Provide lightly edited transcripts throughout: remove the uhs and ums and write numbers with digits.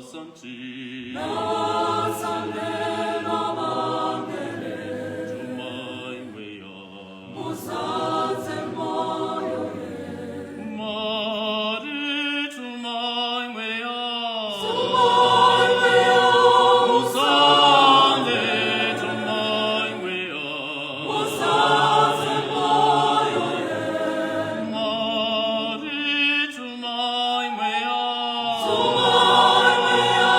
santi, Nasande namangere, Jumai wea, Musaze moyoye, Mare Jumai wea, Sumai wea, Musande Jumai wea, Musaze moyoye, Mare Jumai wea, Sumai wea,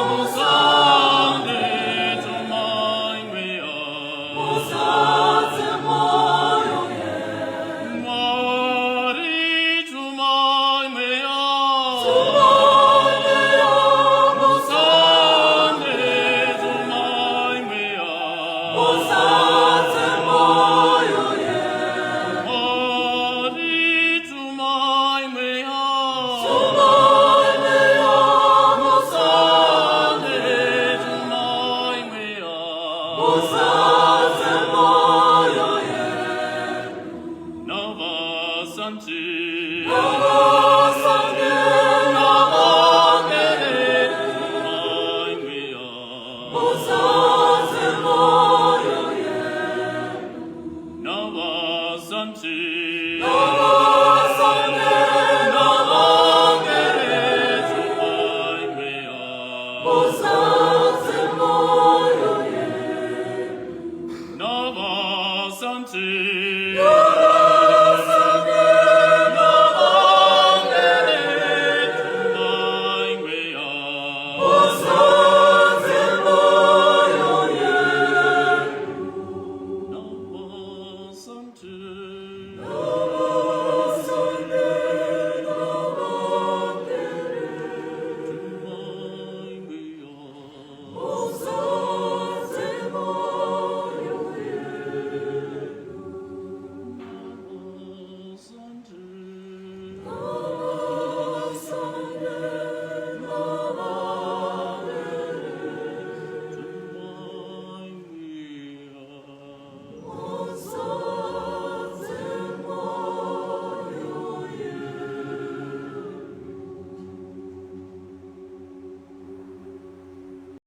Musande Jumai wea, Musaze moyoye, Mare Jumai wea, Sumai wea, Musande Jumai wea, Musaze moyoye, Mare Jumai wea, Sumai wea, Musande Jumai wea, Musaze moyoye, Nava Santi, Nasande namangere, Jumai wea, Musaze moyoye, Nava Santi, Nasande namangere, Jumai wea, Musaze moyoye, Nava Santi,